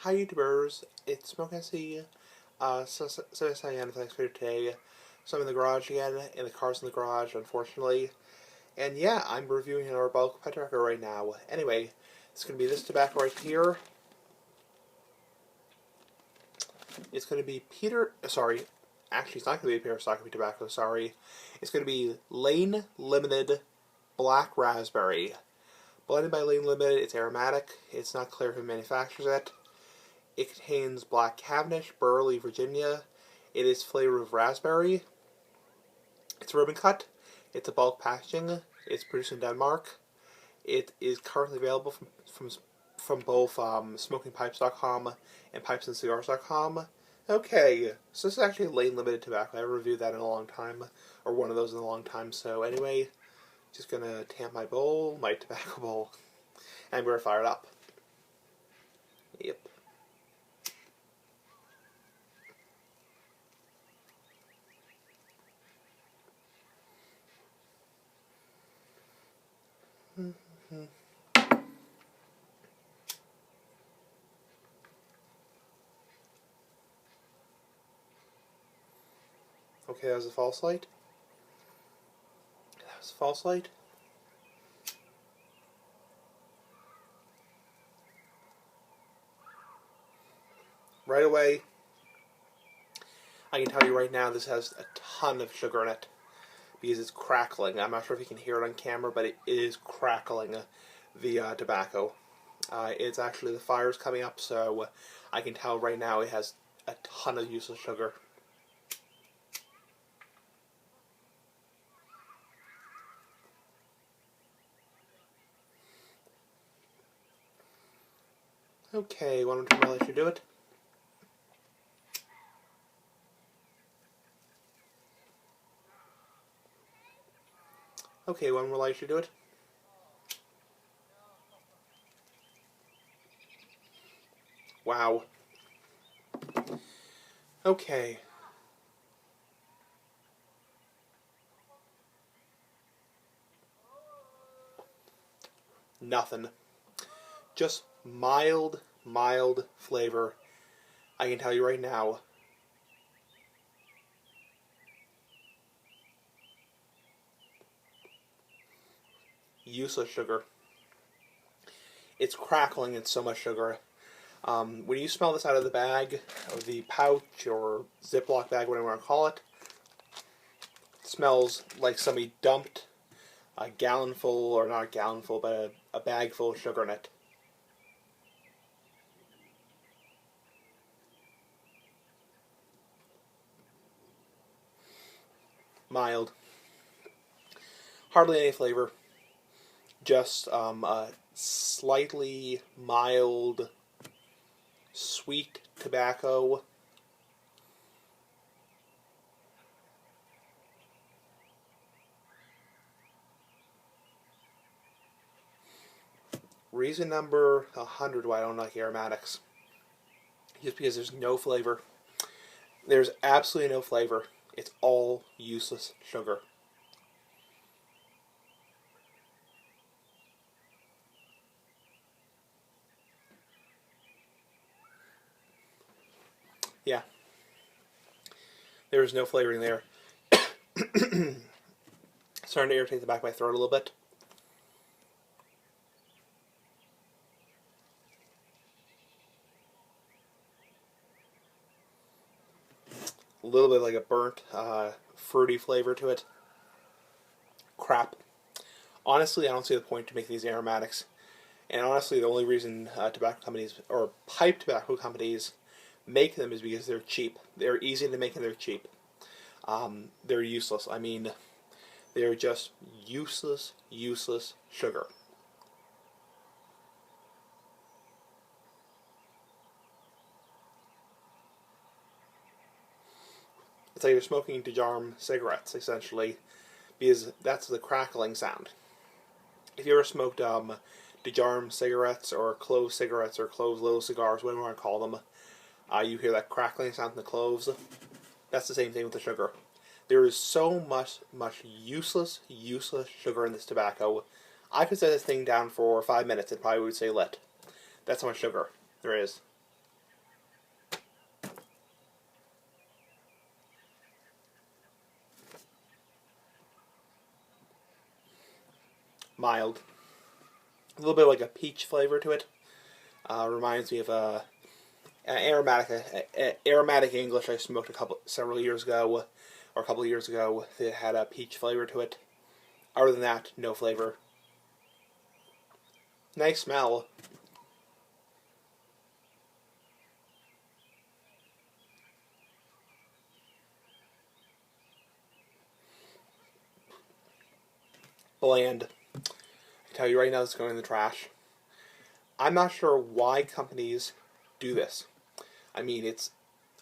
Hi YouTubers, it's gassy. So I am thanks for today. So I'm in the garage again, and the car's in the garage, unfortunately. And yeah, I'm reviewing our bulk pipe tobacco right now. Anyway, it's going to be this tobacco right here. It's going to be actually it's not going to be Peter Stockby tobacco, sorry. It's going to be Lane Limited Black Raspberry. Blended by Lane Limited, it's aromatic. It's not clear who manufactures it. It contains black Cavendish, Burley, Virginia. It is flavored with raspberry. It's ribbon cut. It's a bulk packaging. It's produced in Denmark. It is currently available from both smokingpipes.com and pipesandcigars.com. Okay, so this is actually a Lane Limited tobacco. I haven't reviewed that in a long time, or one of those in a long time. So anyway, just gonna tamp my tobacco bowl, and I'm gonna fire it up. Yep. Okay, that was a false light. That was a false light. Right away, I can tell you right now this has a ton of sugar in it because it's crackling. I'm not sure if you can hear it on camera, but it is crackling the tobacco. It's actually, the fire's coming up, so I can tell right now it has a ton of useless sugar. Okay, one more time I'll let you do it. Okay, one more light you do it. Wow. Okay. Nothing. Just mild flavor. I can tell you right now. Useless sugar. It's crackling, it's so much sugar. When you smell this out of the bag, or the pouch, or Ziploc bag, whatever you want to call it, it smells like somebody dumped a gallon full, or not a gallon full, but a bag full of sugar in it. Mild. Hardly any flavor. Just a slightly mild, sweet tobacco. Reason number 100 why I don't like aromatics. Just because there's no flavor. There's absolutely no flavor. It's all useless sugar. Yeah. There is no flavoring there. Starting to irritate the back of my throat a little bit. A little bit like a burnt, fruity flavor to it. Crap. Honestly, I don't see the point to make these aromatics. And honestly, the only reason tobacco companies, or pipe tobacco companies, make them is because they're cheap. They're easy to make and they're cheap. They're useless. I mean, they're just useless sugar. It's like you're smoking Dejarm cigarettes, essentially, because that's the crackling sound. If you ever smoked Dejarm cigarettes, or clove cigarettes, or clove little cigars, whatever you want to call them, you hear that crackling sound in the cloves. That's the same thing with the sugar. There is so much useless sugar in this tobacco. I could set this thing down for 5 minutes and probably would say lit. That's how much sugar there is. mild. A little bit like a peach flavor to it. Reminds me of aromatic English I smoked several years ago, or a couple of years ago, that had a peach flavor to it. Other than that, no flavor. Nice smell. Bland. I tell you right now, it's going in the trash. I'm not sure why companies do this. I mean,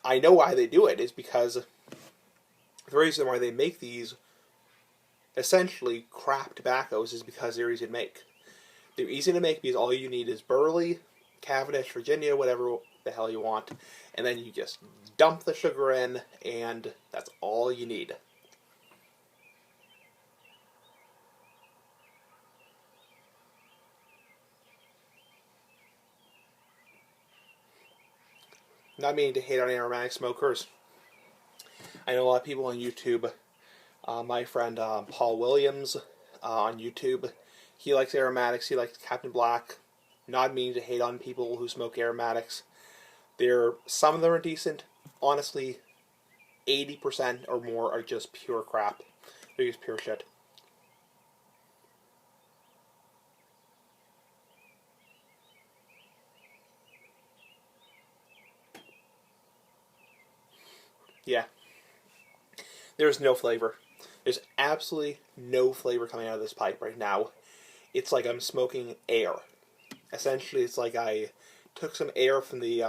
I know why they do it. It's because the reason why they make these essentially crap tobaccos is because they're easy to make. They're easy to make because all you need is Burley, Cavendish, Virginia, whatever the hell you want, and then you just dump the sugar in, and that's all you need. Not meaning to hate on aromatic smokers. I know a lot of people on YouTube. My friend Paul Williams on YouTube, he likes aromatics. He likes Captain Black. Not meaning to hate on people who smoke aromatics. Some of them are decent. Honestly, 80% or more are just pure crap. They're just pure shit. Yeah. There's no flavor. There's absolutely no flavor coming out of this pipe right now. It's like I'm smoking air. Essentially, it's like I took some air from the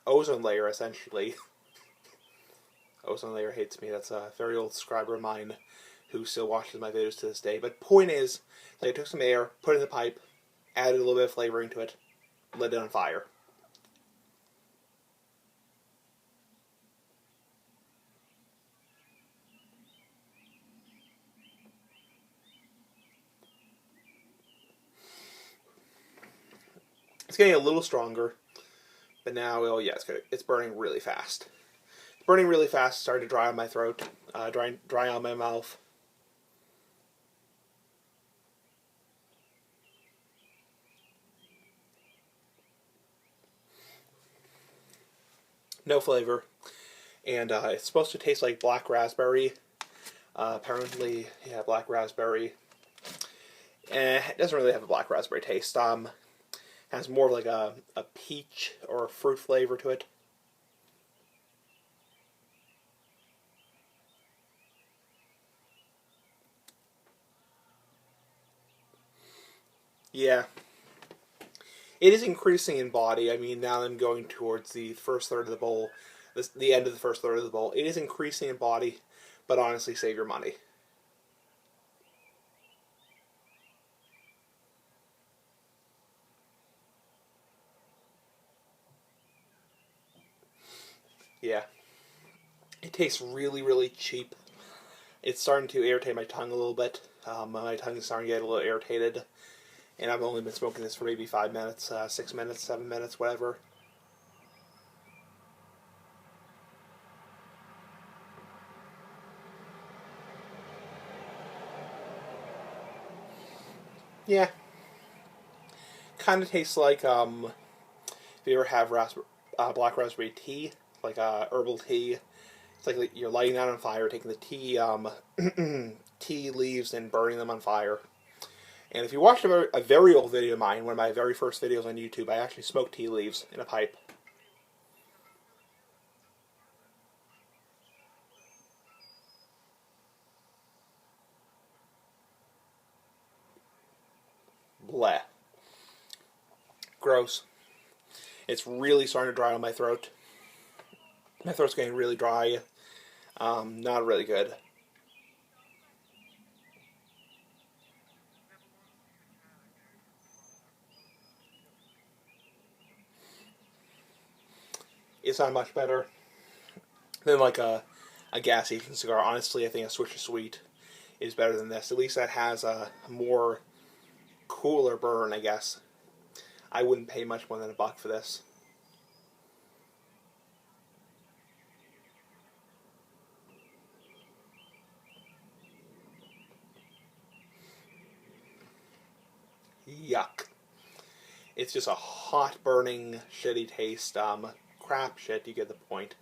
ozone layer, essentially. Ozone layer hates me. That's a very old subscriber of mine who still watches my videos to this day. But point is, like I took some air, put it in the pipe, added a little bit of flavoring to it, lit it on fire. It's getting a little stronger, but now, oh yeah, it's burning really fast. It's burning really fast, starting to dry on my throat, dry on my mouth. No flavor, and it's supposed to taste like black raspberry. Apparently, yeah, black raspberry. It doesn't really have a black raspberry taste. Has more of like a peach or a fruit flavor to it. Yeah. It is increasing in body. I mean, now I'm going towards the first third of the bowl, the end of the first third of the bowl. It is increasing in body, but honestly, save your money. Yeah. It tastes really, really cheap. It's starting to irritate my tongue a little bit. My tongue is starting to get a little irritated. And I've only been smoking this for maybe 5 minutes, 6 minutes, 7 minutes, whatever. Yeah. Kind of tastes like, if you ever have black raspberry tea, like herbal tea. It's like you're lighting that on fire, taking the tea leaves and burning them on fire. And if you watched a very old video of mine, one of my very first videos on YouTube, I actually smoked tea leaves in a pipe. Bleh. Gross. It's really starting to dry on my throat. My throat's getting really dry. Not really good. It's not much better than like a gassy cigar. Honestly, I think a Swisher Sweet is better than this. At least that has a more cooler burn, I guess. I wouldn't pay much more than $1 for this. yuck. It's just a hot, burning, shitty taste. Crap shit, you get the point.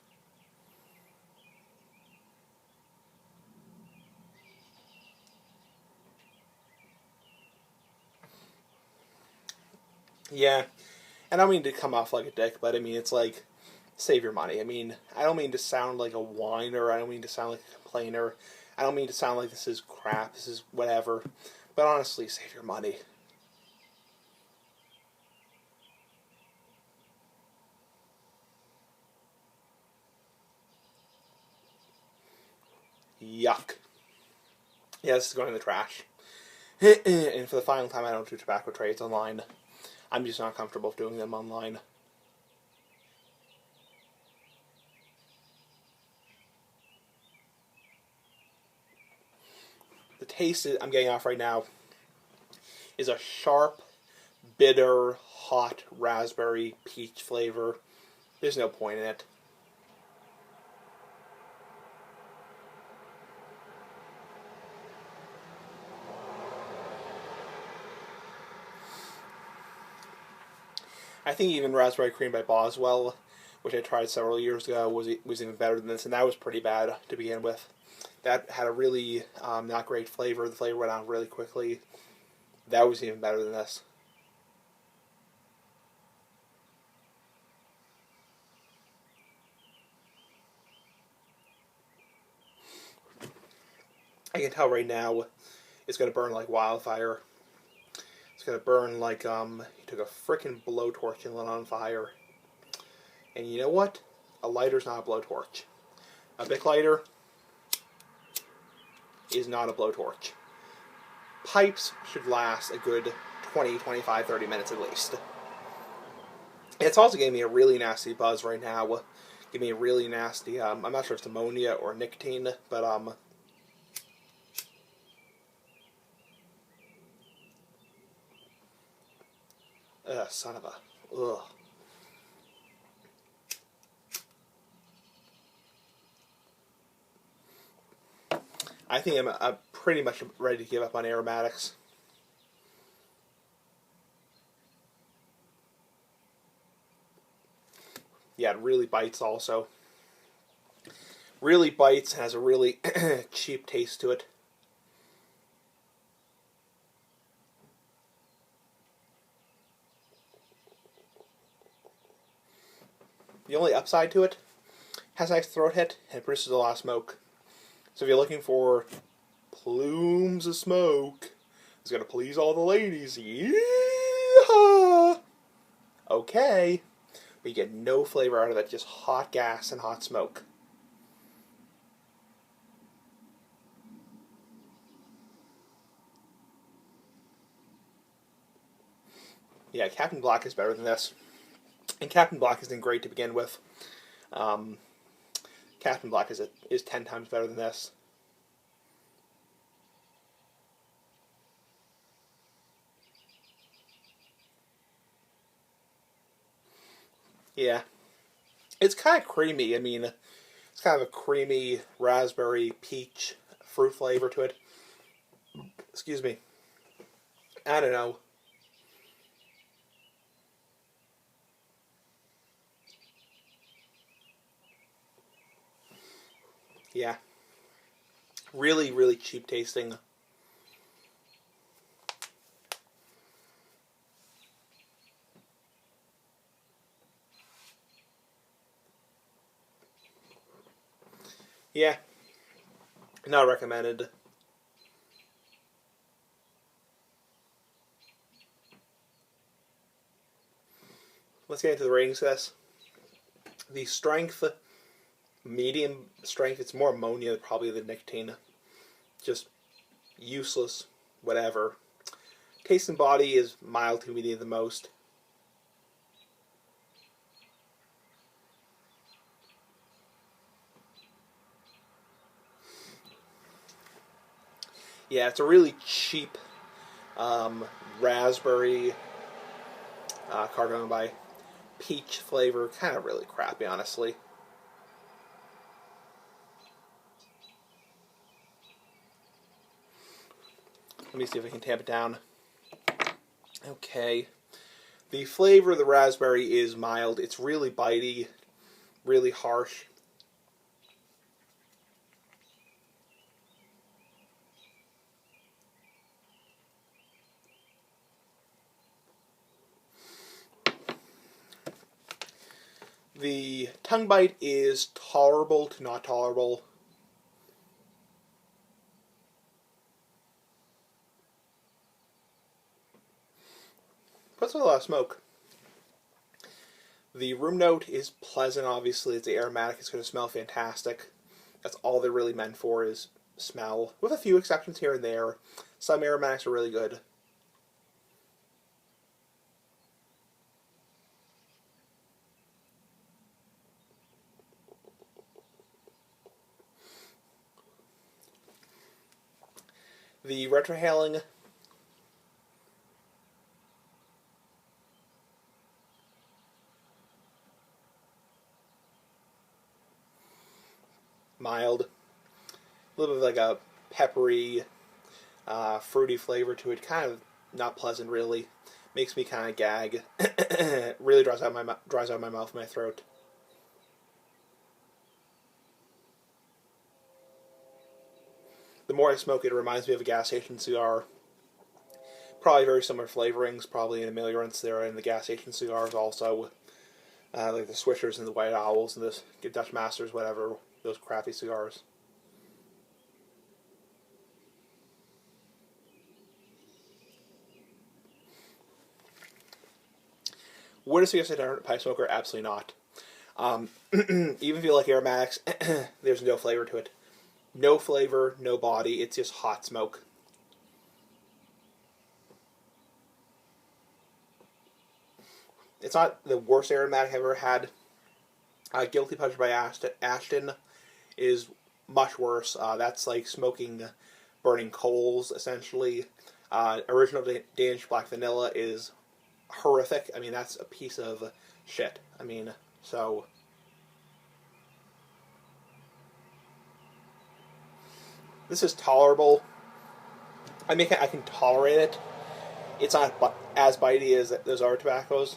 Yeah, and I don't mean to come off like a dick, but I mean, it's like, save your money. I mean, I don't mean to sound like a whiner, I don't mean to sound like a complainer, I don't mean to sound like this is crap, this is whatever, but honestly, save your money. Yuck. Yeah, this is going in the trash. And for the final time, I don't do tobacco trades online. I'm just not comfortable doing them online. The taste I'm getting off right now is a sharp, bitter, hot raspberry peach flavor. There's no point in it. I think even Raspberry Cream by Boswell, which I tried several years ago, was even better than this, and that was pretty bad to begin with. That had a really not great flavor. The flavor went out really quickly. That was even better than this. I can tell right now it's going to burn like wildfire. It's going to burn like you took a frickin' blowtorch and lit on fire. And you know what? A lighter's not a blowtorch. A Bic lighter is not a blowtorch. Pipes should last a good 20, 25, 30 minutes at least. It's also giving me a really nasty buzz right now. Giving me a really nasty, I'm not sure if it's ammonia or nicotine, but son of a, ugh. I think I'm pretty much ready to give up on aromatics. Yeah, it really bites also. Really bites, has a really cheap taste to it. The only upside to it, has a nice throat hit, and it produces a lot of smoke. So if you're looking for plumes of smoke, it's going to please all the ladies. Yeehaw! Okay. But you get no flavor out of it, just hot gas and hot smoke. Yeah, Captain Black is better than this. And Captain Black isn't great to begin with. Captain Black is 10 times better than this. Yeah. It's kind of creamy. I mean, it's kind of a creamy raspberry peach fruit flavor to it. Excuse me. I don't know. Yeah. Really, really cheap tasting. Yeah. Not recommended. Let's get into the ratings of this. The strength, medium strength, it's more ammonia probably than nicotine. Just useless, whatever. Taste and body is mild to medium the most. Yeah, it's a really cheap raspberry cardamom by peach flavor. Kind of really crappy, honestly. Let me see if I can tamp it down. Okay. The flavor of the raspberry is mild. It's really bitey, really harsh. The tongue bite is tolerable to not tolerable. Puts a lot of smoke. The room note is pleasant, obviously. It's the aromatic. It's going to smell fantastic. That's all they're really meant for is smell. With a few exceptions here and there. Some aromatics are really good. The retrohaling mild. A little bit of like a peppery, fruity flavor to it. Kind of not pleasant, really. Makes me kind of gag. Really dries out my mouth and my throat. The more I smoke it, it reminds me of a gas station cigar. Probably very similar flavorings, probably in ameliorants there in the gas station cigars also. Like the Swishers and the White Owls and the Dutch Masters, whatever, those crappy cigars. Would I suggest a pipe smoker? Absolutely not. Even if you like aromatics, there's no flavor to it. No flavor, no body, it's just hot smoke. It's not the worst aromatic I've ever had. Guilty Pleasure by Ashton is much worse. That's like smoking burning coals, essentially. Original Danish Black Vanilla is horrific. I mean, that's a piece of shit. I mean, so... This is tolerable. I can tolerate it. It's not as bitey as those other tobaccos.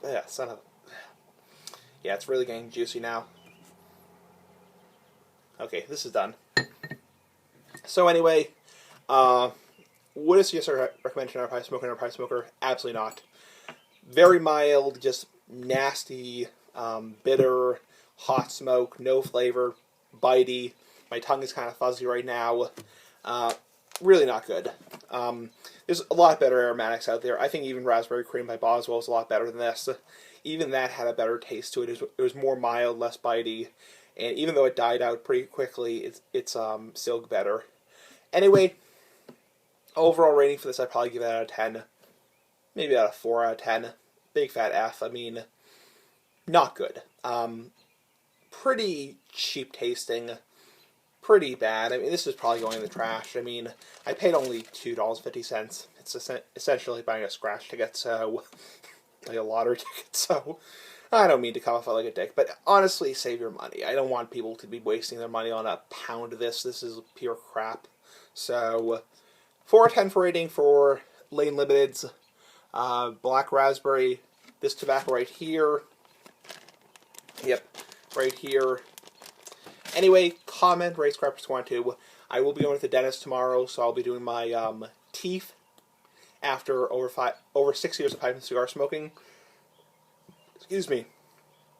Yeah, son of... Yeah, it's really getting juicy now. Okay, this is done. So anyway, would I suggest or recommend another pipe smoker? Absolutely not. Very mild, just nasty, bitter, hot smoke, no flavor, bitey. My tongue is kind of fuzzy right now. Really not good. There's a lot better aromatics out there. I think even Raspberry Cream by Boswell is a lot better than this. Even that had a better taste to it. It was more mild, less bitey. And even though it died out pretty quickly, it's still better. Anyway, overall rating for this, I'd probably give it out of 10. Maybe out of 4 out of 10. Big fat F. I mean, not good. Pretty cheap tasting. Pretty bad. I mean, this is probably going in the trash. I mean, I paid only $2.50. It's essentially buying a scratch ticket, so... like a lottery ticket, so... I don't mean to come off like a dick, but honestly, save your money. I don't want people to be wasting their money on a pound of this. This is pure crap. So, 4 out of 10 for rating for Lane Limited's Black Raspberry. This tobacco right here. Yep, right here. Anyway, comment, rate, subscribe, if you want to. I will be going to the dentist tomorrow, so I'll be doing my teeth after over 6 years of pipe and cigar smoking. Excuse me.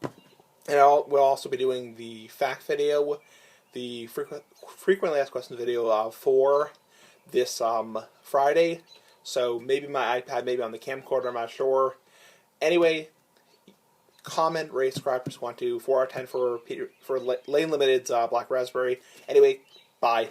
And we'll also be doing the fact video, the frequently asked questions video for this Friday. So maybe my iPad, maybe on the camcorder, I'm not sure. Anyway, comment, rate, subscribe if you want to. 4 out of 10 for Lane Limited's Black Raspberry. Anyway, bye.